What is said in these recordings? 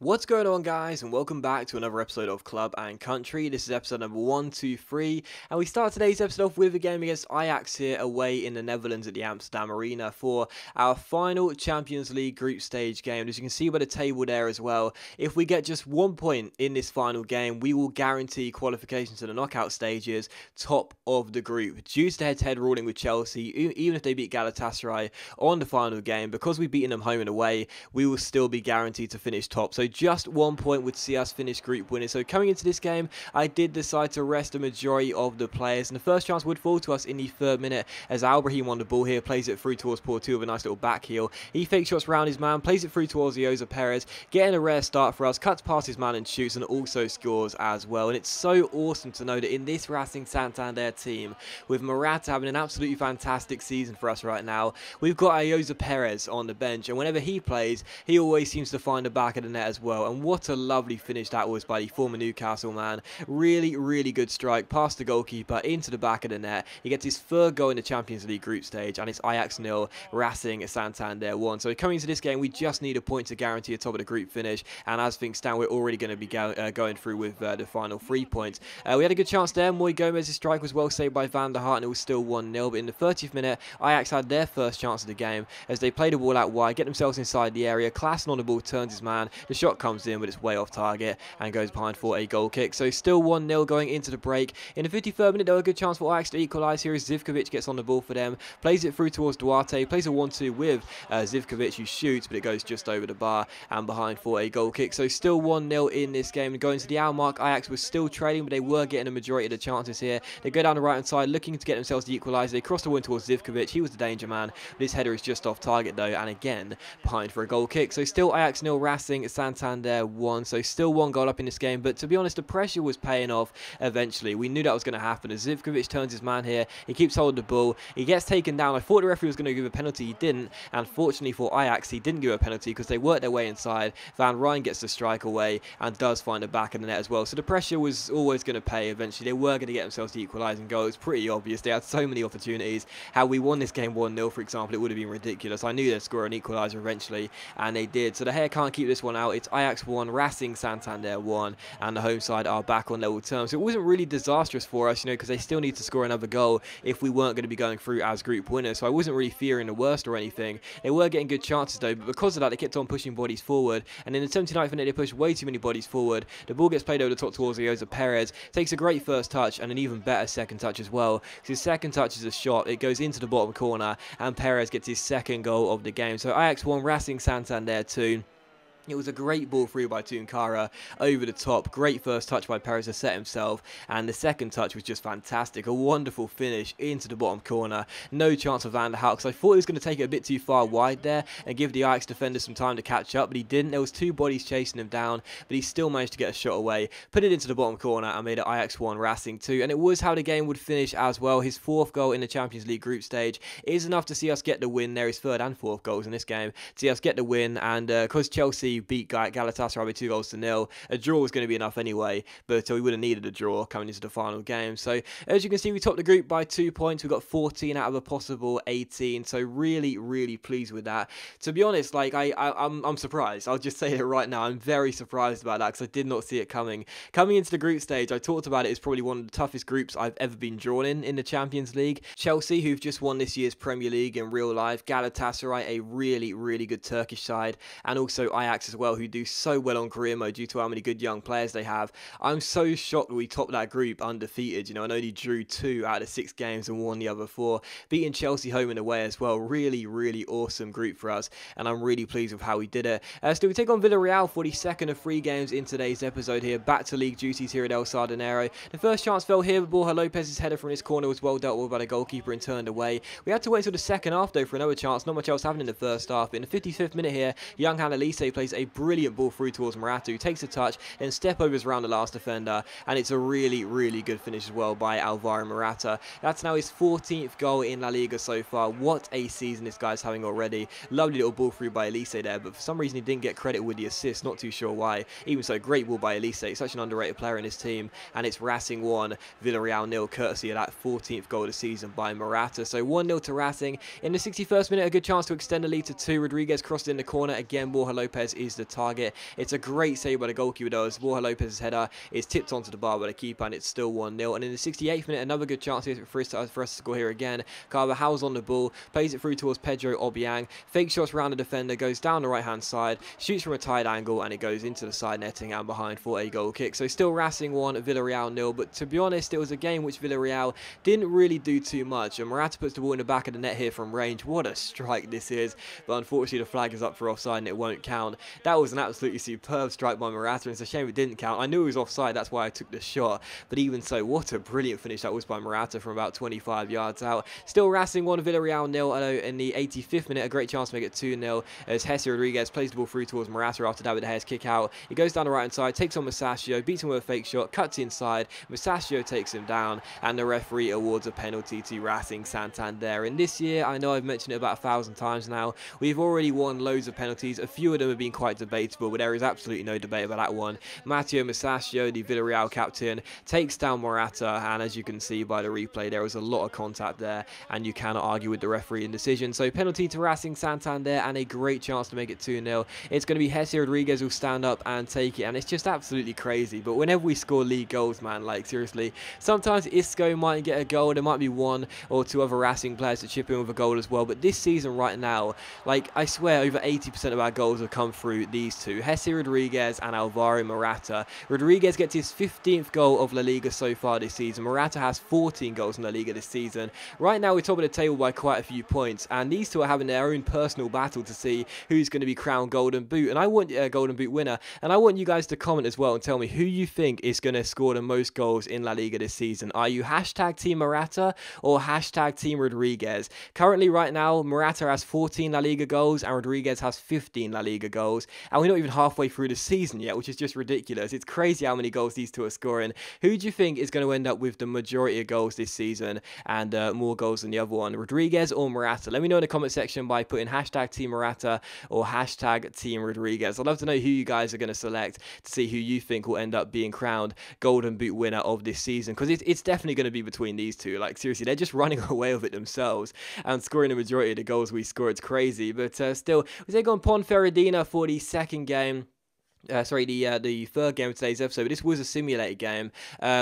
What's going on, guys, and welcome back to another episode of Club and Country. This is episode number 123, and we start today's episode off with a game against Ajax here away in the Netherlands at the Amsterdam Arena for our final Champions League group stage game. As you can see by the table there as well, if we get just 1 point in this final game, we will guarantee qualification to the knockout stages, top of the group. Due to the head-to-head ruling with Chelsea, even if they beat Galatasaray on the final game, because we've beaten them home and away, we will still be guaranteed to finish top. So just 1 point would see us finish group winners. So coming into this game, I did decide to rest the majority of the players, and the first chance would fall to us in the 3rd minute as Albrahim on the ball here plays it through towards Porto with a nice little back heel. He fake shots around his man, plays it through towards Jose Perez, getting a rare start for us, cuts past his man and shoots, and also scores as well. And it's so awesome to know that in this Racing Santander team, with Morata having an absolutely fantastic season for us right now, we've got a Jose Perez on the bench, and whenever he plays, he always seems to find the back of the net as well. And what a lovely finish that was by the former Newcastle man. Really good strike past the goalkeeper into the back of the net. He gets his 3rd goal in the Champions League group stage, and it's Ajax 0, Racing Santander 1. So coming into this game, we just need a point to guarantee a top of the group finish, and as things stand, we're already going to be going through with the final 3 points. We had a good chance there. Moy Gomez's strike was well saved by Van der Hart, and it was still 1-0, but in the 30th minute, Ajax had their first chance of the game as they play the ball out wide, get themselves inside the area. Klaassen on the ball turns his man. The shot comes in, but it's way off target and goes behind for a goal kick. So still 1-0 going into the break. In the 53rd minute, there was a good chance for Ajax to equalise here as Zivkovic gets on the ball for them, plays it through towards Duarte, plays a 1-2 with Zivkovic, who shoots, but it goes just over the bar and behind for a goal kick. So still 1-0 in this game. Going to the hour mark, Ajax was still trailing, but they were getting a majority of the chances here. They go down the right hand side looking to get themselves the equaliser. They cross the win towards Zivkovic. He was the danger man, but his header is just off target though, and again behind for a goal kick. So still Ajax 0, Racing Santander 1. So still 1 goal up in this game, but to be honest, the pressure was paying off eventually. We knew that was going to happen as Zivkovic turns his man here. He keeps holding the ball. He gets taken down. I thought the referee was going to give a penalty. He didn't, and fortunately for Ajax, he didn't give a penalty because they worked their way inside. Van Rijn gets the strike away and does find the back of the net as well. So the pressure was always going to pay eventually. They were going to get themselves the equalising goal. It was pretty obvious. They had so many opportunities. Had we won this game 1-0, for example, it would have been ridiculous. I knew they'd score an equaliser eventually, and they did. So the hair can't keep this one out. It's Ajax 1, Racing Santander 1, and the home side are back on level terms. So it wasn't really disastrous for us, because they still need to score another goal if we weren't going to be going through as group winners. So I wasn't really fearing the worst or anything. They were getting good chances though, but because of that, they kept on pushing bodies forward. And in the 79th minute, they pushed way too many bodies forward. The ball gets played over the top towards Jose Perez. Takes a great first touch and an even better second touch as well. His second touch is a shot. It goes into the bottom corner, and Perez gets his 2nd goal of the game. So Ajax 1, Racing Santander 2. It was a great ball through by Tunkara over the top. Great first touch by Perez to set himself, and the second touch was just fantastic. A wonderful finish into the bottom corner. No chance of Van der Hart, because I thought he was going to take it a bit too far wide there and give the Ajax defender some time to catch up, but he didn't. There was 2 bodies chasing him down, but he still managed to get a shot away, put it into the bottom corner, and made it Ajax 1, Racing 2. And it was how the game would finish as well. His 4th goal in the Champions League group stage is enough to see us get the win there. His 3rd and 4th goals in this game to see us get the win, and because Chelsea beat Galatasaray by 2-0, a draw was going to be enough anyway, but we would have needed a draw coming into the final game. So as you can see, we topped the group by 2 points. We got 14 out of a possible 18, so really pleased with that. To be honest, like I'm surprised. I'll just say it right now. I'm very surprised about that because I did not see it coming. Coming into the group stage, I talked about it as probably one of the toughest groups I've ever been drawn in the Champions League. Chelsea, who've just won this year's Premier League in real life, Galatasaray, a really good Turkish side, and also Ajax as well, who do so well on career mode due to how many good young players they have. I'm so shocked that we topped that group undefeated. I only drew 2 out of 6 games and won the other 4, beating Chelsea home and away as well. Really awesome group for us, and I'm really pleased with how we did it. So we take on Villarreal for the 2nd of 3 games in today's episode here. Back to league duties here at El Sardinero. The first chance fell here, but Borja Lopez's header from his corner was well dealt with by the goalkeeper and turned away. We had to wait until the 2nd half though for another chance. Not much else happened in the first half, but in the 55th minute here, young Elise plays a brilliant ball through towards Morata, who takes a touch, then step overs around the last defender, and it's a really good finish as well by Alvaro Morata. That's now his 14th goal in La Liga so far. What a season this guy's having already. Lovely little ball through by Elise there, but for some reason he didn't get credit with the assist, not too sure why. Even so, great ball by Elise, such an underrated player in his team, and it's Racing 1, Villarreal 0, courtesy of that 14th goal of the season by Morata. So 1-0 to Racing. In the 61st minute, a good chance to extend the lead to 2. Rodriguez crossed in the corner, again Borja Lopez is the target. It's a great save by the goalkeeper though, as Borja Lopez's header is tipped onto the bar by the keeper, and it's still 1-0. And in the 68th minute, another good chance here for us to score here again. Carvajal's on the ball, plays it through towards Pedro Obiang, fake shots around the defender, goes down the right-hand side, shoots from a tight angle, and it goes into the side netting and behind for a goal kick. So still Racing 1, Villarreal 0, but to be honest, it was a game which Villarreal didn't really do too much. And Morata puts the ball in the back of the net here from range. What a strike this is, but unfortunately the flag is up for offside and it won't count. That was an absolutely superb strike by Morata, and it's a shame it didn't count. I knew it was offside, that's why I took the shot, but even so, what a brilliant finish that was by Morata from about 25 yards out. Still Racing 1, Villarreal 0, in the 85th minute, a great chance to make it 2-0 as Jesse Rodriguez plays the ball through towards Morata after David De Gea's kick out. He goes down the right hand side, takes on Masaccio, beats him with a fake shot, cuts inside, Masaccio takes him down, and the referee awards a penalty to Racing Santander. And this year, I know I've mentioned it about 1,000 times now, we've already won loads of penalties. A few of them have been quite debatable, but there is absolutely no debate about that one. Matteo Masaccio, the Villarreal captain, takes down Morata, and as you can see by the replay, there was a lot of contact there, and you cannot argue with the referee in decision. So penalty to Racing Santander, and a great chance to make it 2-0. It's going to be Jesse Rodriguez who'll stand up and take it, and it's just absolutely crazy. But whenever we score league goals, man, like seriously, sometimes Isco might get a goal, there might be one or two other Racing players to chip in with a goal as well, but this season right now, like I swear over 80% of our goals have come through these two, Jesse Rodriguez and Alvaro Morata. Rodriguez gets his 15th goal of La Liga so far this season. Morata has 14 goals in La Liga this season. Right now we're top of the table by quite a few points, and these two are having their own personal battle to see who's going to be crowned Golden Boot, and I want a Golden Boot winner, and I want you guys to comment as well and tell me who you think is going to score the most goals in La Liga this season. Are you hashtag Team Morata or hashtag Team Rodriguez? Currently right now Morata has 14 La Liga goals and Rodriguez has 15 La Liga goals, and we're not even halfway through the season yet, which is just ridiculous. It's crazy how many goals these two are scoring. Who do you think is going to end up with the majority of goals this season and more goals than the other one, Rodriguez or Morata? Let me know in the comment section by putting hashtag Team Morata or hashtag Team Rodriguez. I'd love to know who you guys are going to select to see who you think will end up being crowned Golden Boot winner of this season, because it's definitely going to be between these two. Like seriously, they're just running away with it themselves and scoring the majority of the goals we score. It's crazy, but still, we take on Ponferradina for the second game. The third game of today's episode, but this was a simulated game.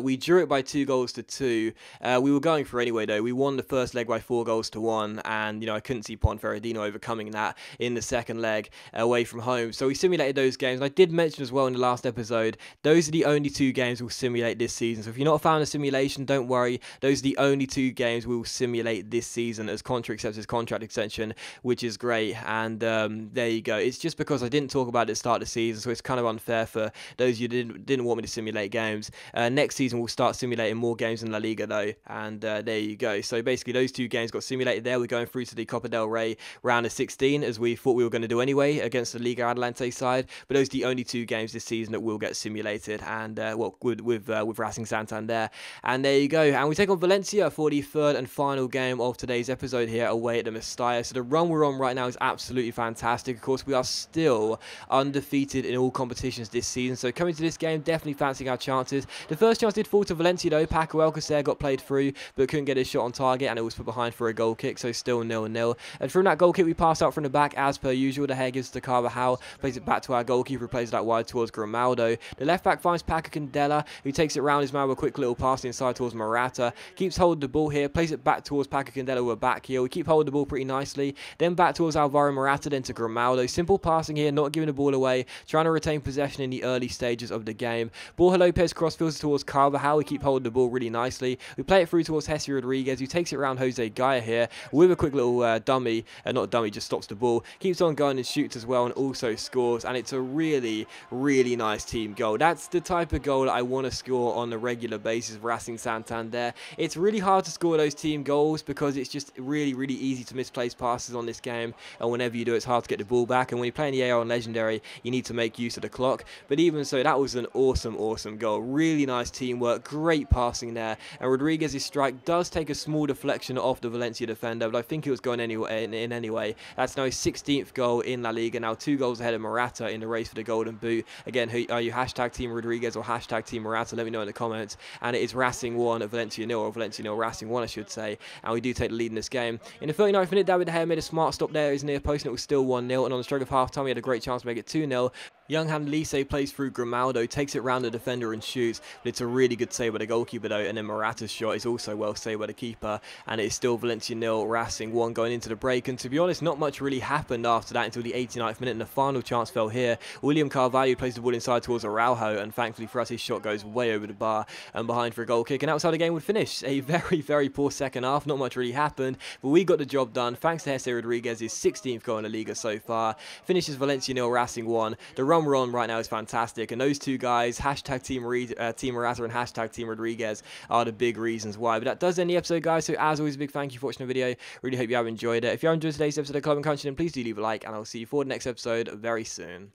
We drew it by 2-2. We were going for anyway though. We won the first leg by 4-1, and you know I couldn't see Ponferradina overcoming that in the second leg away from home. So we simulated those games, and I did mention as well in the last episode, those are the only 2 games we'll simulate this season. So if you're not a fan of simulation, don't worry. Those are the only 2 games we'll simulate this season, as Contra accepts his contract extension, which is great. And there you go. It's just because I didn't talk about it at the start of the season, so it's kind of unfair for those you didn't want me to simulate games. Next season we'll start simulating more games in La Liga though, and there you go. So basically those 2 games got simulated there. We're going through to the Copa del Rey round of 16 as we thought we were going to do anyway against the Liga Adelante side, but those are the only 2 games this season that will get simulated, and well, with Racing Santander. And there you go, and we take on Valencia for the third and final game of today's episode here away at the Mestalla. So the run we're on right now is absolutely fantastic. Of course, we are still undefeated in all competitions this season, so coming to this game, definitely fancying our chances. The first chance did fall to Valencia though. Paco Alcacer got played through but couldn't get his shot on target, and it was put behind for a goal kick, so still 0-0. And from that goal kick we pass out from the back as per usual. De Gea gives it to Carvajal, plays it back to our goalkeeper, who plays that wide towards Grimaldo. The left back finds Paco Candela, who takes it round his man with a quick little pass inside towards Morata, keeps hold of the ball here, plays it back towards Paco Candela with a back heel. We keep hold of the ball pretty nicely, then back towards Alvaro Morata, then to Grimaldo. Simple passing here, not giving the ball away, trying to retain possession in the early stages of the game. Borja Lopez crossfields towards Carvajal. We keep holding the ball really nicely. We play it through towards Jesse Rodriguez, who takes it around Jose Gaia here with a quick little dummy. Not dummy, just stops the ball. Keeps on going and shoots as well, and also scores. And it's a really, really nice team goal. That's the type of goal that I want to score on a regular basis for Racing Santander. It's really hard to score those team goals because it's just really, really easy to misplace passes on this game. And whenever you do, it's hard to get the ball back. And when you're playing the AR on Legendary, you need to make use use of the clock. But even so, that was an awesome goal. Really nice teamwork, great passing there. And Rodriguez's strike does take a small deflection off the Valencia defender, but I think it was going anyway, in anyway. That's now his 16th goal in La Liga, now 2 goals ahead of Morata in the race for the Golden Boot. Again, are you hashtag Team Rodriguez or hashtag Team Morata? Let me know in the comments. And it is Racing 1, Valencia 0, or Valencia 0, Racing 1, I should say. And we do take the lead in this game. In the 39th minute, David De Gea made a smart stop there. His near post, and it was still 1-0. And on the stroke of half-time, he had a great chance to make it 2-0. Young hand Lise plays through Grimaldo, takes it round the defender and shoots, but it's a really good save by the goalkeeper though, and then Morata's shot is also well saved by the keeper, and it is still Valencia 0, Racing 1 going into the break. And to be honest, not much really happened after that until the 89th minute, and the final chance fell here. William Carvalho plays the ball inside towards Araujo, and thankfully for us, his shot goes way over the bar and behind for a goal kick, and that's how the game would finish. A very poor second half, not much really happened, but we got the job done thanks to Jesse Rodriguez's 16th goal in the Liga so far. Finishes Valencia 0, Racing 1. The run we're on right now is fantastic, and those two guys, hashtag Team Morata and hashtag Team Rodriguez, are the big reasons why. But that does end the episode, guys, so as always, a big thank you for watching the video. Really hope you have enjoyed it. If you have enjoyed today's episode of Club and Country, then please do leave a like, and I'll see you for the next episode very soon.